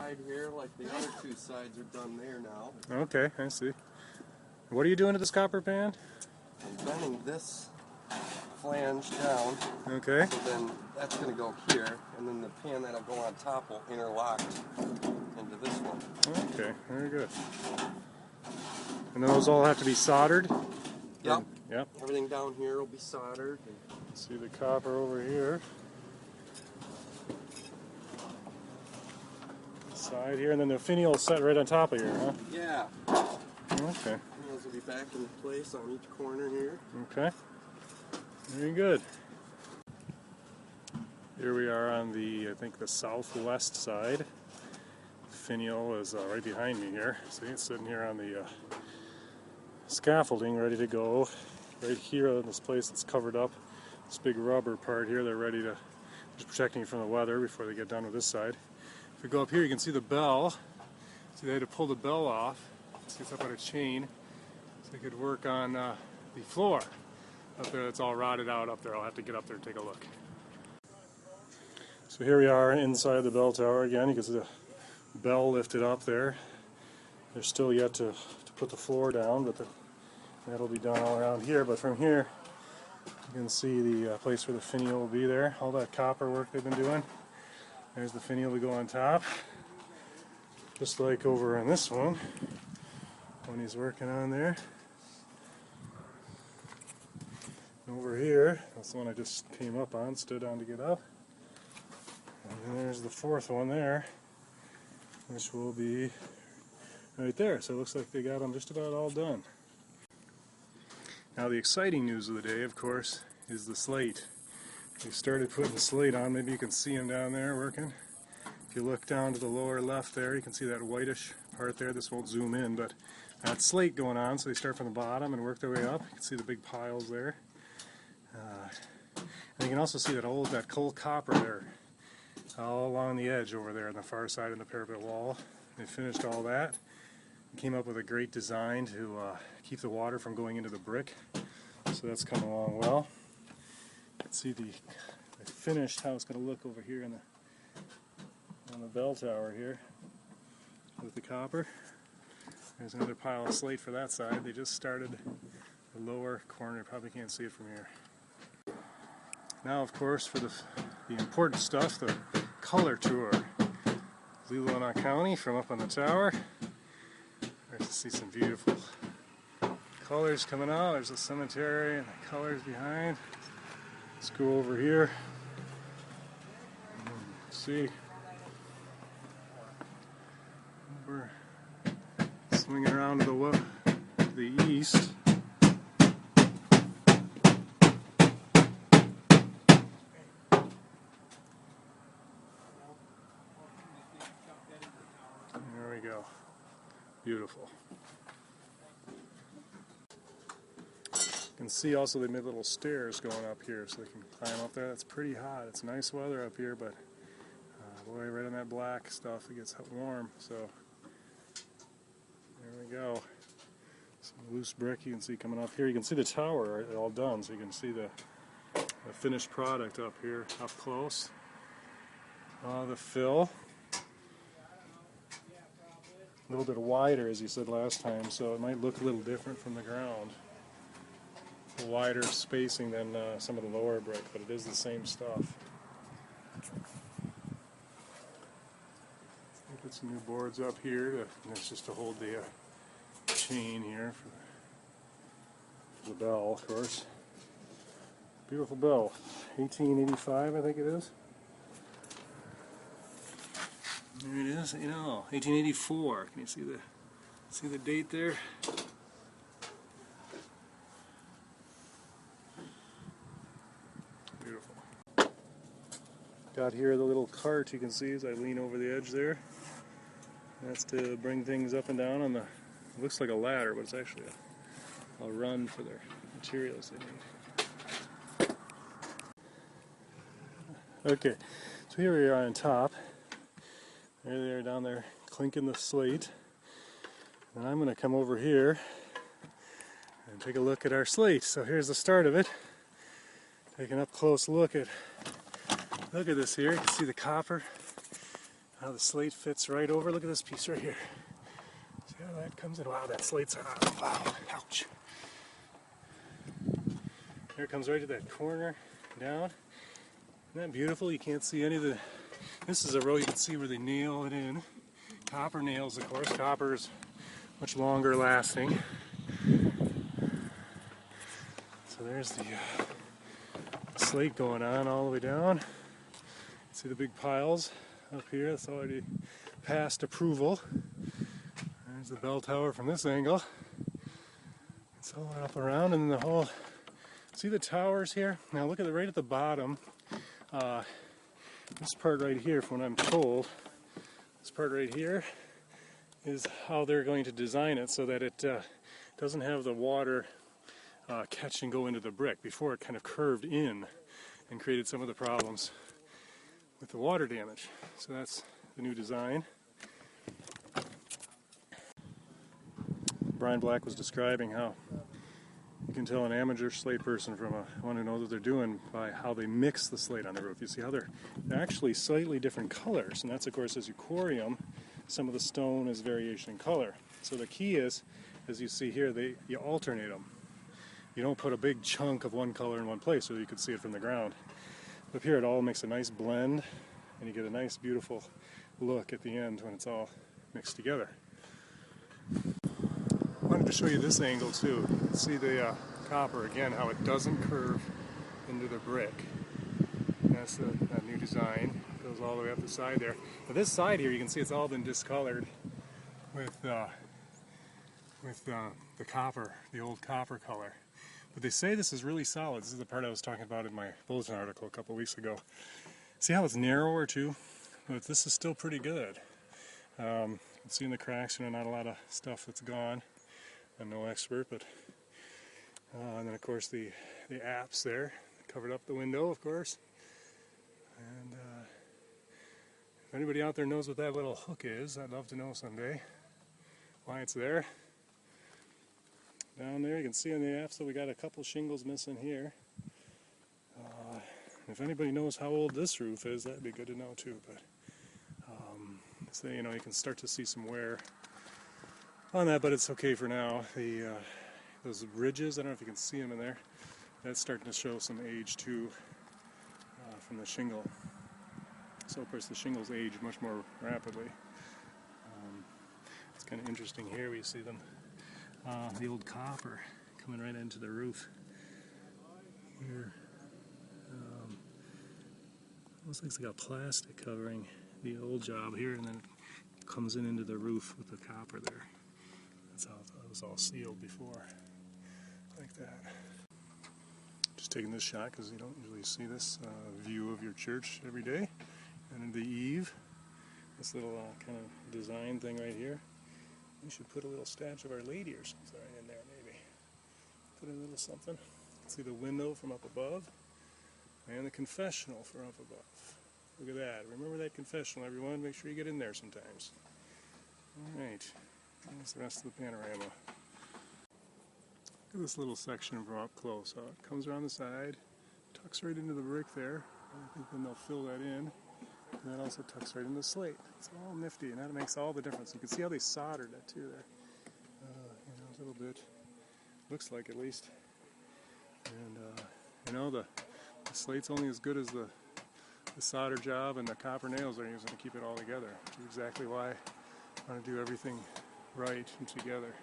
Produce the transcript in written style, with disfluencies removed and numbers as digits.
side here, like the other two sides are done there now. Okay, I see. What are you doing to this copper pan? I'm bending this flange down. Okay. So then that's going to go here, and then the pan that'll go on top will interlock into this one. Okay, very good. And those all have to be soldered? Yep. Yep. Everything down here will be soldered. See the copper over here. Side here, and then the finial will set right on top of here, huh? Yeah. Okay. Those will be back in place on each corner here. Okay. Very good. Here we are on the, I think, the southwest side. Finial is right behind me here. See, it's sitting here on the scaffolding, ready to go. Right here in this place that's covered up. This big rubber part here, they're ready to, just protecting you from the weather before they get done with this side. If we go up here, you can see the bell. See, they had to pull the bell off. See, it's up on a chain. So they could work on the floor up there. That's all rotted out up there. I'll have to get up there and take a look. So here we are inside the bell tower again. You can see the bell lifted up there. They're still yet to put the floor down, but that'll be done all around here. But from here, you can see the place where the finial will be there. All that copper work they've been doing. There's the finial to go on top. Just like over on this one, when he's working on there. And over here, that's the one I just came up on, stood on to get up. And then there's the fourth one there, which will be right there. So it looks like they got them just about all done. Now the exciting news of the day, of course, is the slate. They started putting the slate on. Maybe you can see them down there working. If you look down to the lower left there, you can see that whitish part there. This won't zoom in, but that's slate going on. So they start from the bottom and work their way up. You can see the big piles there. And you can also see that cold copper there, all along the edge over there on the far side of the parapet wall. They finished all that. Came up with a great design to keep the water from going into the brick. So that's come along well. Let's see the finished how it's going to look over here on the bell tower here with the copper. There's another pile of slate for that side. They just started the lower corner. You probably can't see it from here. Now, of course, for the important stuff, the color tour. Leelanau County from up on the tower. There's to see some beautiful colors coming out. There's the cemetery and the colors behind. Let's go over here. See, we're swinging around to the east. There we go. Beautiful. You can see also they made little stairs going up here so they can climb up there. That's pretty hot. It's nice weather up here, but boy, right on that black stuff, it gets warm. So there we go. Some loose brick you can see coming up here. You can see the tower all done, so you can see the finished product up here, up close. The fill. A little bit wider, as you said last time, so it might look a little different from the ground. A wider spacing than some of the lower brick, but it is the same stuff. Put some new boards up here. That's just to hold the chain here for the bell, of course. Beautiful bell. 1885, I think it is. There it is. 1884. Can you see the date there? Beautiful. Got here the little cart you can see as I lean over the edge there. That's to bring things up and down on the, it looks like a ladder, but it's actually a run for their materials they need. Okay, so here we are on top. There they are down there clinking the slate. And I'm going to come over here and take a look at our slate. So here's the start of it. Take an up close look at this here. You can see the copper Now the slate fits right over. Look at this piece right here. See how that comes in? Wow, that slate's hot. Wow, ouch. There it comes right to that corner, down. Isn't that beautiful? You can't see any of the... This is a row you can see where they nail it in. Copper nails, of course. Copper is much longer lasting. So there's the slate going on all the way down. See the big piles up here? That's already past approval. There's the bell tower from this angle. It's all up around, and then the whole... See the towers here? Now look at it right at the bottom. This part right here, from what I'm told, this part right here is how they're going to design it so that it doesn't have the water catch and go into the brick. Before it kind of curved in and created some of the problems with the water damage. So that's the new design. Brian Black was describing how you can tell an amateur slate person from one who knows what they're doing by how they mix the slate on the roof. You see how they're actually slightly different colors, and that's, of course, as you quarry them, some of the stone is variation in color. So the key is, as you see here, you alternate them. You don't put a big chunk of one color in one place so you can see it from the ground. Up here it all makes a nice blend, and you get a nice, beautiful look at the end when it's all mixed together. I wanted to show you this angle too. You can see the copper again, how it doesn't curve into the brick. That's that new design. It goes all the way up the side there. But this side here, you can see it's all been discolored with the copper, the old copper color. But they say this is really solid. This is the part I was talking about in my bulletin article a couple weeks ago. See how it's narrower too? But this is still pretty good. You can see in the cracks, not a lot of stuff that's gone. I'm no expert, but and then of course the apps there covered up the window, of course. And if anybody out there knows what that little hook is, I'd love to know someday why it's there. Down there you can see on the apps that we got a couple shingles missing here. If anybody knows how old this roof is, that'd be good to know too. But so, you can start to see some wear on that, but it's okay for now. Those ridges, I don't know if you can see them in there, that's starting to show some age too from the shingle. So of course the shingles age much more rapidly. It's kind of interesting here where you see them, the old copper coming right into the roof here. Almost looks like a plastic covering the old job here, and then it comes into the roof with the copper there. That's how it was all sealed before, like that. Just taking this shot because you don't usually see this view of your church every day. And in the eave, this little kind of design thing right here. We should put a little statue of Our Lady or something right in there, maybe. Put a little something. See the window from up above, and the confessional from up above. Look at that. Remember that confessional, everyone. Make sure you get in there sometimes. All right. That's the rest of the panorama. Look at this little section from up close. It comes around the side, tucks right into the brick there. I think then they'll fill that in. And that also tucks right into the slate. It's all nifty, and that makes all the difference. You can see how they soldered it too there. A little bit. Looks like, at least. And the slate's only as good as the solder job and the copper nails they're using to keep it all together. Which is exactly why I want to do everything right and together.